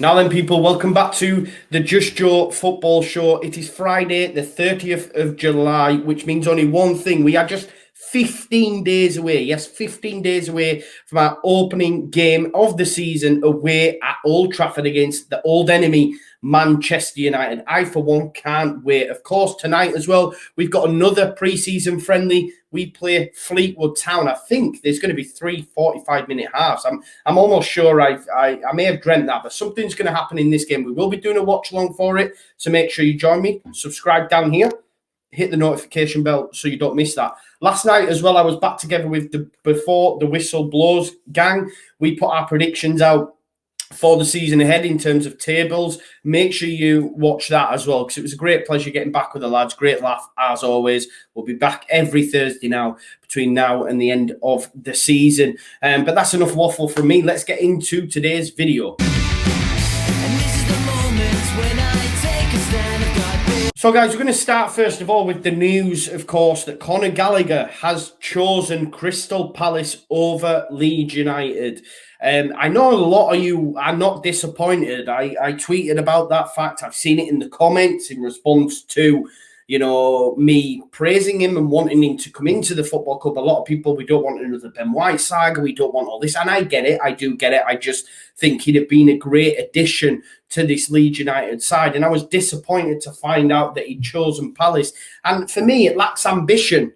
Now then, people, welcome back to the Just Joe football show. It is Friday, the 30th of July, which means only one thing. We are just 15 days away. Yes, 15 days away from our opening game of the season away at Old Trafford against the old enemy, Manchester United. I, for one, can't wait. Of course, tonight as well, we've got another pre-season friendly. We play Fleetwood Town. I think there's going to be 3 45-minute halves. I'm almost sure I may have dreamt that, but something's going to happen in this game. We will be doing a watch along for it, so make sure you join me. Subscribe down here. Hit the notification bell so you don't miss that. Last night as well, I was back together with the Before the Whistle Blows gang. We put our predictions out for the season ahead in terms of tables. Make sure you watch that as well, because it was a great pleasure getting back with the lads. Great laugh as always. We'll be back every Thursday now between now and the end of the season. But that's enough waffle from me. Let's get into today's video. So, guys, we're going to start, first of all, with the news, of course, that Conor Gallagher has chosen Crystal Palace over Leeds United. I know a lot of you are not disappointed. I tweeted about that fact. I've seen it in the comments in response to, me praising him and wanting him to come into the football club. A lot of people, we don't want another Ben White saga. We don't want all this. And I get it. I do get it. I just think he'd have been a great addition to this Leeds United side. And I was disappointed to find out that he'd chosen Palace. And for me, it lacks ambition.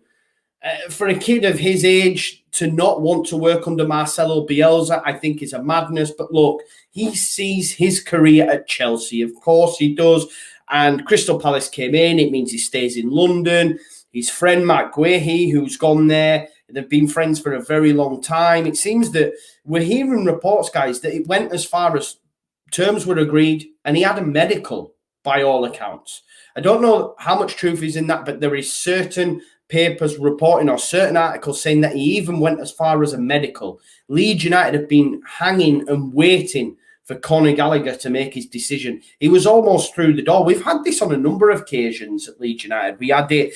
For a kid of his age to not want to work under Marcelo Bielsa, I think is a madness. But look, he sees his career at Chelsea. Of course he does. And Crystal Palace came in. It means he stays in London. His friend Matt Guehi, who's gone there, they've been friends for a very long time. It seems that we're hearing reports, guys, that it went as far as terms were agreed and he had a medical by all accounts. I don't know how much truth is in that, but there is certain papers reporting or certain articles saying that he even went as far as a medical. Leeds United have been hanging and waiting for Conor Gallagher to make his decision. He was almost through the door. We've had this on a number of occasions at Leeds United. We had it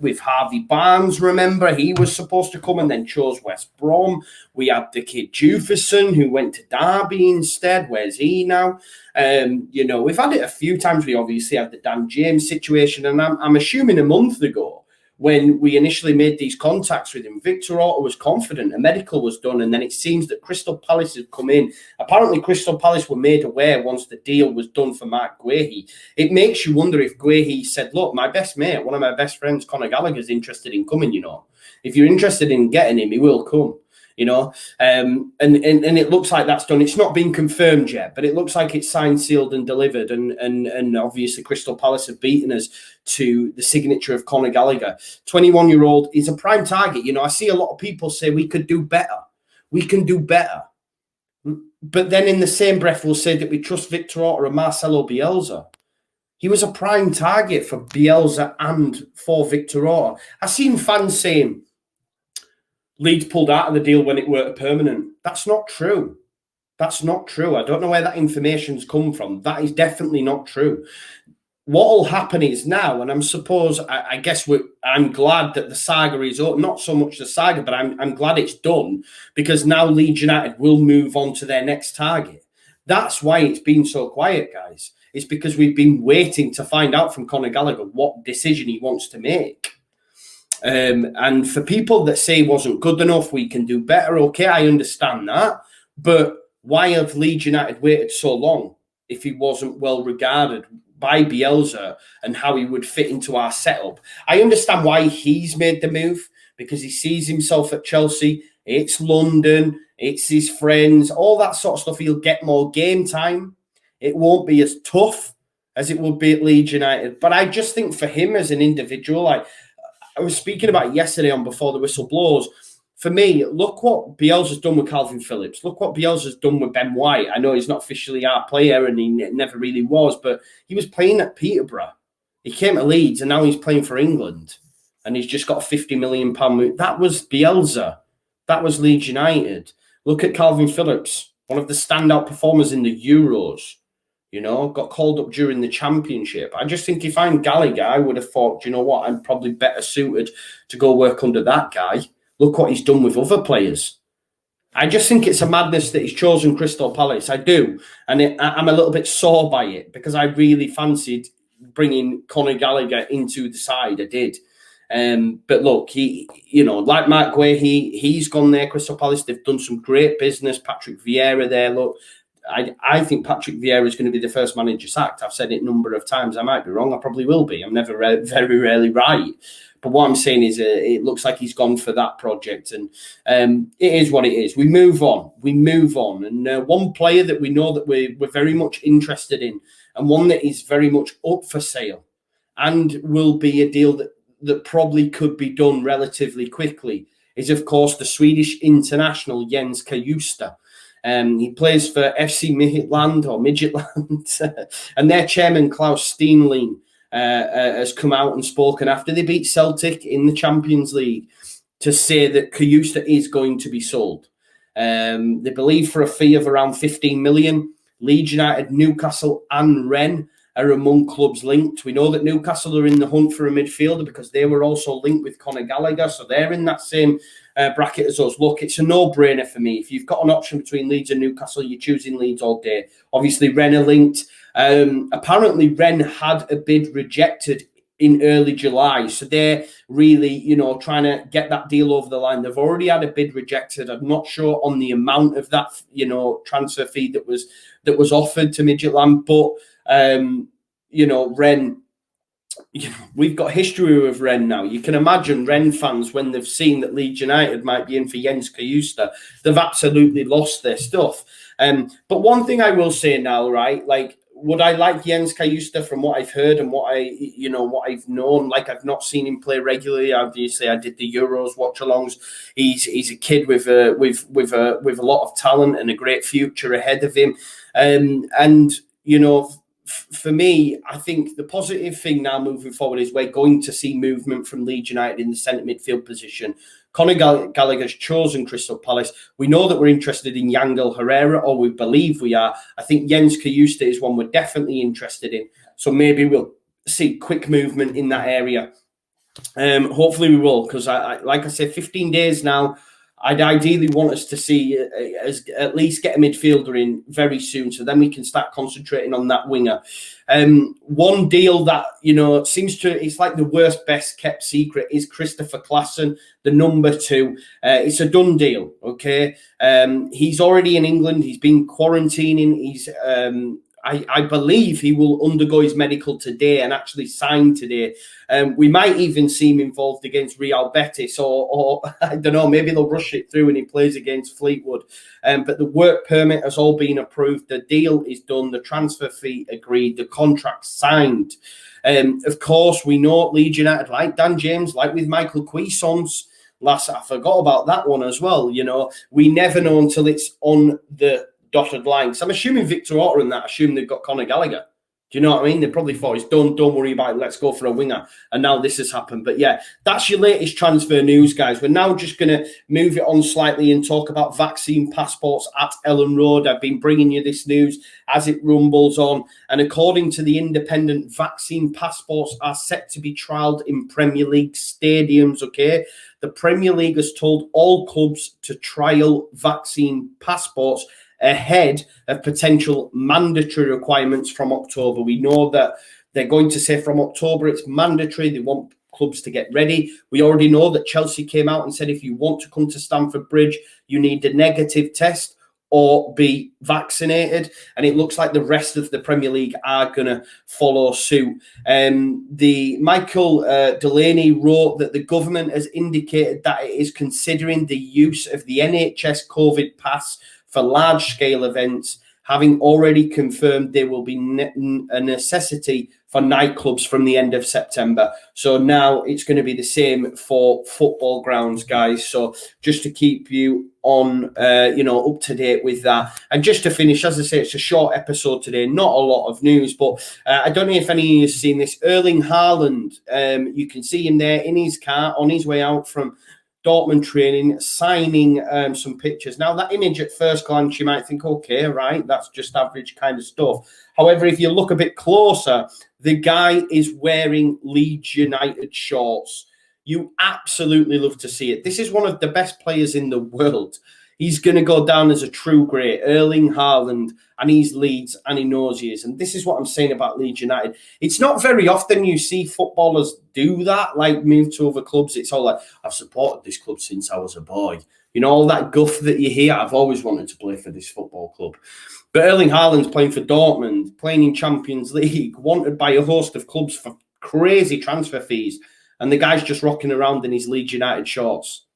with Harvey Barnes, remember? He was supposed to come and then chose West Brom. We had the kid Jufferson who went to Derby instead. Where's he now? We've had it a few times. We obviously had the Dan James situation. And I'm assuming a month ago, when we initially made these contacts with him, Victor Orta was confident, a medical was done, and then it seems that Crystal Palace had come in. Apparently, Crystal Palace were made aware once the deal was done for Mark Guehi. It makes you wonder if Guehi said, look, my best mate, one of my best friends, Conor Gallagher, is interested in coming, If you're interested in getting him, he will come. And it looks like that's done. It's not been confirmed yet, but it looks like it's signed, sealed, and delivered. And obviously, Crystal Palace have beaten us to the signature of Conor Gallagher. 21-year-old is a prime target. I see a lot of people say we could do better. We can do better. But then in the same breath, we'll say that we trust Victor Orta and Marcelo Bielsa. He was a prime target for Bielsa and for Victor Orta. I've seen fans saying Leeds pulled out of the deal when it weren't permanent. That's not true. That's not true. I don't know where that information's come from. That is definitely not true. What will happen is now, and I guess I'm glad that the saga is over. Not so much the saga, but I'm glad it's done, because now Leeds United will move on to their next target. That's why it's been so quiet, guys. It's because we've been waiting to find out from Conor Gallagher what decision he wants to make. And for people that say wasn't good enough, we can do better. Okay, I understand that. But why have Leeds United waited so long if he wasn't well regarded by Bielsa and how he would fit into our setup? I understand why he's made the move, because he sees himself at Chelsea. It's London. It's his friends, all that sort of stuff. He'll get more game time. It won't be as tough as it would be at Leeds United. But I just think for him as an individual, I was speaking about it yesterday on Before the Whistle Blows. For me, look what Bielsa's done with Calvin Phillips. Look what Bielsa's done with Ben White. I know he's not officially our player, and he never really was, but he was playing at Peterborough. He came to Leeds, and now he's playing for England, and he's just got a £50 million move. That was Bielsa. That was Leeds United. Look at Calvin Phillips, one of the standout performers in the Euros. Got called up during the championship. I just think if I'm Gallagher, I would have thought, you know what, I'm probably better suited to go work under that guy. Look what he's done with other players. I just think it's a madness that he's chosen Crystal Palace. I do. And I'm a little bit sore by it because I really fancied bringing Conor Gallagher into the side. I did. But look, he, like Mark Guay, he's gone there, Crystal Palace. They've done some great business. Patrick Vieira there, look. I think Patrick Vieira is going to be the first manager sacked. I've said it a number of times. I might be wrong. I probably will be. I'm never very rarely right. But what I'm saying is it looks like he's gone for that project. And it is what it is. We move on. And one player that we know that we're very much interested in, and one that is very much up for sale and will be a deal that probably could be done relatively quickly, is, of course, the Swedish international Jens Cajuste. He plays for FC Midtjylland, and their chairman, Claus Steinlein, has come out and spoken after they beat Celtic in the Champions League to say that Kausta is going to be sold. They believe for a fee of around 15 million. Leeds United, Newcastle and Rennes are among clubs linked. We know that Newcastle are in the hunt for a midfielder because they were also linked with Conor Gallagher, so they're in that same bracket as us. Look, it's a no-brainer for me. If you've got an option between Leeds and Newcastle, you're choosing Leeds all day. Obviously, Rennes are linked. Apparently, Rennes had a bid rejected in early July, so they're really, trying to get that deal over the line. They've already had a bid rejected. I'm not sure on the amount of that, transfer fee that was offered to Midtjylland, but Rennes. We've got history with Rennes now. You can imagine Rennes fans, when they've seen that Leeds United might be in for Jens Cajuste, they've absolutely lost their stuff. But one thing I will say now, right, like, would I like Jens Cajuste from what I've heard and what I've known? Like, I've not seen him play regularly. Obviously, I did the Euros watch-alongs. He's a kid with a lot of talent and a great future ahead of him. For me, I think the positive thing now moving forward is we're going to see movement from Leeds United in the centre midfield position. Conor Gallagher's chosen Crystal Palace. We know that we're interested in Yangel Herrera, or we believe we are. I think Jens Cajuste is one we're definitely interested in. So maybe we'll see quick movement in that area. Hopefully we will, because like I said, 15 days now. I'd ideally want us to see at least get a midfielder in very soon, so then we can start concentrating on that winger. One deal that, it's like the worst best kept secret is Christopher Classen, the number 2. It's a done deal, okay? He's already in England. He's been quarantining. He's I believe he will undergo his medical today and actually sign today. We might even see him involved against Real Betis, or I don't know, maybe they'll rush it through and he plays against Fleetwood. But the work permit has all been approved. The deal is done. The transfer fee agreed. The contract signed. Of course, we know Leeds United, like Dan James, like with Michael Cuisance, I forgot about that one as well. We never know until it's on the dotted line. So I'm assuming Victor Orta and that assume they've got Conor Gallagher. Do you know what I mean? They probably thought it's done. Don't worry about it. Let's go for a winger. And now this has happened. But yeah, that's your latest transfer news, guys. We're now just going to move it on slightly and talk about vaccine passports at Elland Road. I've been bringing you this news as it rumbles on. And according to the Independent, vaccine passports are set to be trialled in Premier League stadiums, okay? The Premier League has told all clubs to trial vaccine passports ahead of potential mandatory requirements from October. We know that they're going to say from October it's mandatory. They want clubs to get ready. We already know that Chelsea came out and said if you want to come to Stamford Bridge, you need a negative test or be vaccinated. And it looks like the rest of the Premier League are going to follow suit. The Michael Delaney wrote that the government has indicated that it is considering the use of the NHS COVID pass for large-scale events, having already confirmed there will be a necessity for nightclubs from the end of September. So now it's going to be the same for football grounds, guys. So just to keep you on, up to date with that. And just to finish, as I say, it's a short episode today, not a lot of news, but I don't know if any of you have seen this. Erling Haaland, you can see him there in his car on his way out from Dortmund training, signing some pictures. Now, that image at first glance, you might think, okay, right, that's just average kind of stuff. However, if you look a bit closer, the guy is wearing Leeds United shorts. You absolutely love to see it. This is one of the best players in the world. he's going to go down as a true great. Erling Haaland, and he's Leeds, and he knows he is. And this is what I'm saying about Leeds United. It's not very often you see footballers do that, like move to other clubs. It's all like, I've supported this club since I was a boy. You know, all that guff that you hear. I've always wanted to play for this football club. But Erling Haaland's playing for Dortmund, playing in Champions League, wanted by a host of clubs for crazy transfer fees. And the guy's just rocking around in his Leeds United shorts.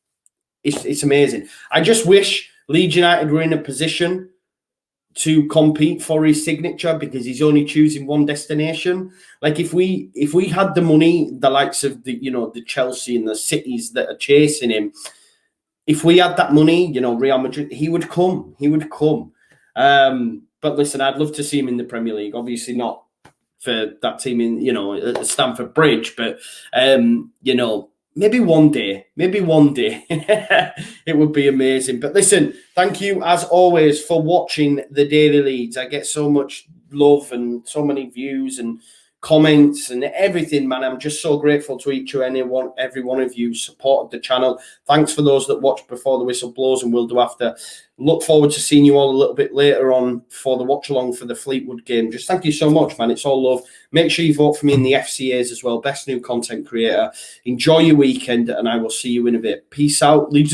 It's amazing. I just wish Leeds United were in a position to compete for his signature, because he's only choosing one destination. Like if we had the money, the likes of the Chelsea and the cities that are chasing him, if we had that money, Real Madrid, he would come. He would come. But listen, I'd love to see him in the Premier League. Obviously not for that team in, at Stamford Bridge, but maybe one day, it would be amazing. But listen, thank you as always for watching the Daily Leeds. I get so much love and so many views and comments and everything, man. I'm just so grateful to every one of you supported the channel. Thanks for those that watched before the whistle blows and will do after. Look forward to seeing you all a little bit later on for the watch along for the Fleetwood game. Just thank you so much, man. It's all love. Make sure you vote for me in the FCAs as well. Best new content creator. Enjoy your weekend, and I will see you in a bit. Peace out, Leeds.